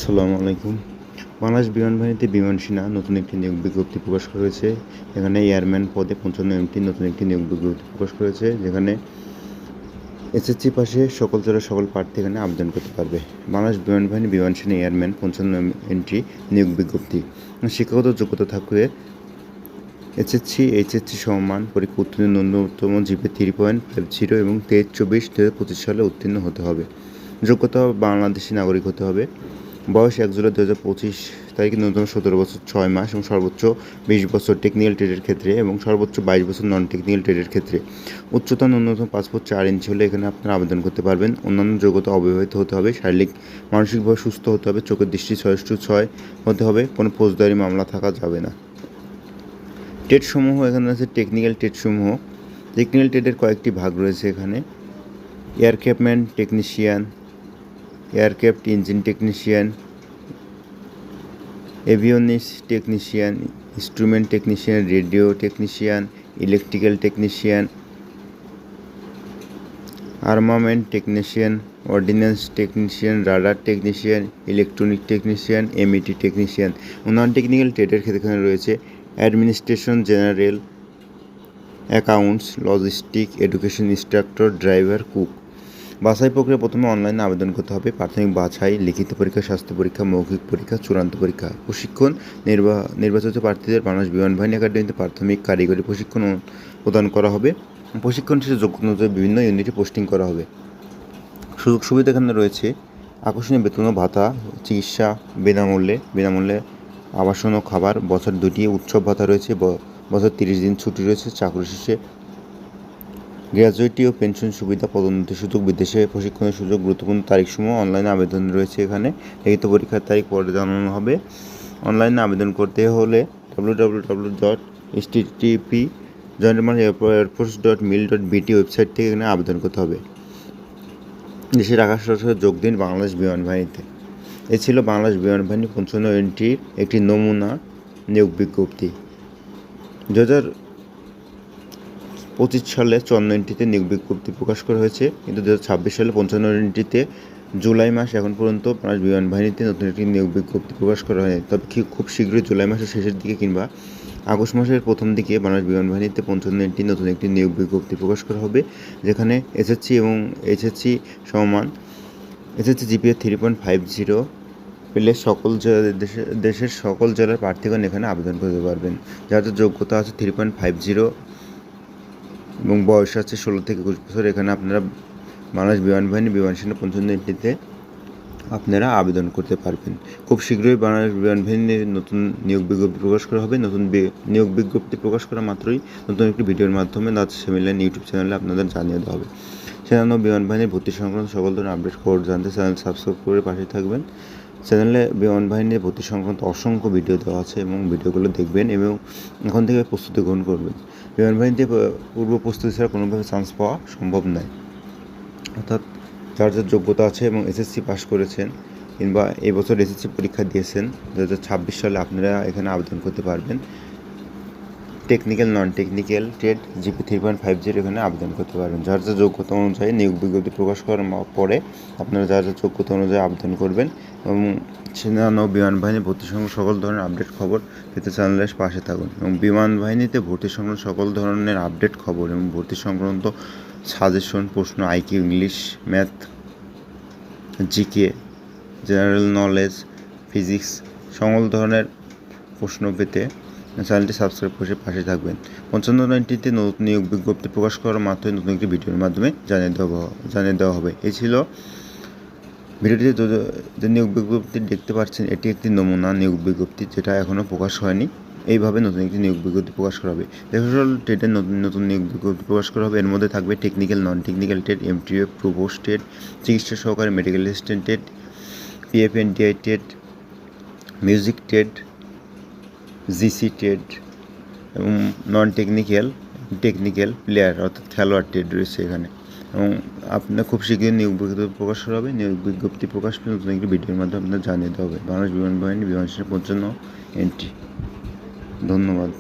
আসসালামু আলাইকুম। বাংলাদেশ বিমান বাহিনীতে বিমান সেনা নতুন একটি নিয়োগ বিজ্ঞপ্তি প্রকাশ করেছে। এখানে এয়ারম্যান পদে 55 এমটি নতুন একটি নিয়োগ বিজ্ঞপ্তি প্রকাশ করেছে, যেখানে এসএসসি পাশে সকল জেলার সকল প্রার্থী এখানে আবেদন করতে পারবে। বাংলাদেশ বিমান বাহিনী বিমান সেনা এয়ারম্যান 55 এমটি নিয়োগ বিজ্ঞপ্তি। শিক্ষাগত যোগ্যতা থাকবে এসএসসি এইচএসসি সমমান পরীক্ষা উত্তীর্ণ ন্যূনতম জিপি 3.50 এবং 23/24/2025 সালে উত্তীর্ণ হতে হবে। যোগ্যতা বাংলাদেশি নাগরিক হতে হবে। বয়স 1 জুলাই 2025 তারিখে ন্যূনতম 17 বছর 6 মাস এবং সর্বোচ্চ 20 বছর টেকনিক্যাল ট্রেডের ক্ষেত্রে এবং সর্বোচ্চ 22 বছর নন টেকনিক্যাল ট্রেডের ক্ষেত্রে। উচ্চতা ন্যূনতম 5 ফুট 4 ইঞ্চি হলে এখানে আপনারা আবেদন করতে পারবেন। অন্যান্য যোগ্যতা অবিবাহিত হতে হবে, শারীরিক মানসিকভাবে সুস্থ হতে হবে, চোখের দৃষ্টি 6:6 হতে হবে, কোনো ফৌজদারি মামলা থাকা যাবে না। ট্রেডসমূহ এখানে আছে টেকনিক্যাল ট্রেডসমূহ। টেকনিক্যাল ট্রেডের কয়েকটি ভাগ রয়েছে এখানে: aircraftman technician, aircraft engine technician, avionics technician, instrument technician, radio technician, electrical technician, armament technician, ordnance technician, radar technician, electronic technician, MET technician. অন্যান্য টেকনিক্যাল ট্রেডের ক্ষেত্রে এখানে রয়েছে administration, general, accounts, logistic, education, instructor, driver, cook. বাছাই প্রক্রিয়া প্রথমে অনলাইনে আবেদন করতে হবে। প্রাথমিক বাছাই, লিখিত পরীক্ষা, স্বাস্থ্য পরীক্ষা, মৌখিক পরীক্ষা, চূড়ান্ত পরীক্ষা। প্রশিক্ষণ, নির্বাচিত প্রার্থীদের বাংলাদেশ বিমান বাহিনী একাডেমিতে প্রাথমিক কারিগরি প্রশিক্ষণ প্রদান করা হবে। প্রশিক্ষণ শেষে যোগ্যতা অনুযায়ী বিভিন্ন ইউনিটে পোস্টিং করা হবে। সুযোগ সুবিধা এখানে রয়েছে আকর্ষণীয় বেতন ও ভাতা, চিকিৎসা বিনামূল্যে আবাসন ও খাবার, বছর 2টি উৎসব ভাতা রয়েছে, বছর 30 দিন ছুটি রয়েছে, চাকরি শেষে গ্র্যাজুইটি ও পেনশন সুবিধা, পদোন্নতির সুযোগ, বিদেশে প্রশিক্ষণের সুযোগ। গুরুত্বপূর্ণ তারিখসমূহ অনলাইনে আবেদন রয়েছে এখানে। লিখিত পরীক্ষার তারিখ পরে জানানো হবে। অনলাইনে আবেদন করতে হলে www.http://airforce.mil.bt ওয়েবসাইট থেকে এখানে আবেদন করতে হবে। দেশের আকাশ সরাসরি যোগ দিন বাংলাদেশ বিমান বাহিনীতে। এ ছিল বাংলাদেশ বিমান বাহিনী 55 এমটির একটি নমুনা নিয়োগ বিজ্ঞপ্তি। 2025 সালে 54 এমটিতে নিয়োগ বিজ্ঞপ্তি প্রকাশ করা হয়েছে, কিন্তু 2026 সালে 55 এমটিতে জুলাই মাস এখন পর্যন্ত বাংলাদেশ বিমান বাহিনীতে নতুন একটি নিয়োগ বিজ্ঞপ্তি প্রকাশ করা হয়নি। তবে খুব শীঘ্রই জুলাই মাসের শেষের দিকে কিংবা আগস্ট মাসের প্রথম দিকে বাংলাদেশ বিমান বাহিনীতে 55 এমটি নতুন একটি নিয়োগ বিজ্ঞপ্তি প্রকাশ করা হবে, যেখানে এসএসসি এবং এইচএসসি সমমান। এসএসসি জিপিএ 3.50 পেলে দেশের সকল জেলার প্রার্থীগণ এখানে আবেদন করতে পারবেন। যাদের যোগ্যতা আছে 3.50 এবং বয়স আছে 16 থেকে 21 বছর, এখানে আপনারা বাংলাদেশ বিমান বাহিনী বিমান সেনা 55 এমটিতে আপনারা আবেদন করতে পারবেন। খুব শীঘ্রই বাংলাদেশ বিমান বাহিনীর নতুন নিয়োগ বিজ্ঞপ্তি প্রকাশ করা হবে। নতুন নিয়োগ বিজ্ঞপ্তি প্রকাশ করা মাত্রই নতুন একটি ভিডিওর মাধ্যমে সেমিলাইন ইউটিউব চ্যানেলে আপনাদের জানিয়ে দেওয়া হবে। সেজন্য বিমান বাহিনীর ভর্তি সংক্রান্ত সকল ধরনের আপডেট খবর জানতে চ্যানেল সাবস্ক্রাইব করে পাশে থাকবেন। চ্যানেলে বিমান বাহিনীর ভর্তি সংক্রান্ত অসংখ্য ভিডিও দেওয়া আছে এবং ভিডিওগুলো দেখবেন এবং এখন থেকে প্রস্তুতি গ্রহণ করবেন। বিমান বাহিনীতে পূর্ব প্রস্তুতি ছাড়া কোনোভাবে চান্স পাওয়া সম্ভব নয়। অর্থাৎ যার যোগ্যতা আছে এবং এসএসসি পাস করেছেন কিংবা এবছর এসএসসি পরীক্ষা দিয়েছেন, 2026 সালে আপনারা এখানে আবেদন করতে পারবেন। Technical, non technical trade GP 3.50 এখানে আবেদন করতে পারবেন। যার যোগ্যতা অনুযায়ী নিয়োগ বিজ্ঞপ্তি প্রকাশ করার পরে আপনারা যার যোগ্যতা অনুযায়ী আবেদন করবেন এবং সেনা বিমান বাহিনী ভর্তি সংক্রান্ত সকল ধরনের আপডেট খবর পেতে চ্যানেলের পাশে থাকুন। এবং বিমান বাহিনীতে ভর্তি সংক্রান্ত সকল ধরনের আপডেট খবর এবং ভর্তি সংক্রান্ত সাজেশন, প্রশ্ন, IQ, English, math, GK, general knowledge, physics সকল ধরনের প্রশ্ন পেতে চ্যানেলটি সাবস্ক্রাইব করে পাশে থাকবেন। 55 এমটিতে নতুন নিয়োগ বিজ্ঞপ্তি প্রকাশ করার মাত্রই নতুন একটি ভিডিওর মাধ্যমে জানিয়ে দেওয়া হবে। এই ছিল ভিডিওটিতে যে নিয়োগ বিজ্ঞপ্তি দেখতে পাচ্ছেন, এটি একটি নমুনা নিয়োগ বিজ্ঞপ্তি, যেটা এখনও প্রকাশ হয়নি। এইভাবে নতুন একটি নিয়োগ বিজ্ঞপ্তি প্রকাশ করা হবে। সকল ট্রেডের নতুন নিয়োগ বিজ্ঞপ্তি প্রকাশ করা হবে। এর মধ্যে থাকবে technical, non technical trade, MTF, provost trade, চিকিৎসা সহকারী, medical assistant trade, PFNDI trade, music trade, GC trade এবং নন টেকনিক্যাল প্লেয়ার অর্থাৎ খেলোয়াড় ট্রেড রয়েছে এখানে। এবং আপনার খুব শীঘ্রই নিয়োগ বিজ্ঞপ্তি প্রকাশ করা হবে। নিয়োগ বিজ্ঞপ্তি প্রকাশ পেলে নতুন একটি ভিডিওর মাধ্যমে আপনার জানিয়ে দেওয়া হবে। বাংলাদেশ বিমান বাহিনী বিমান সেনা 55 এমটি। ধন্যবাদ।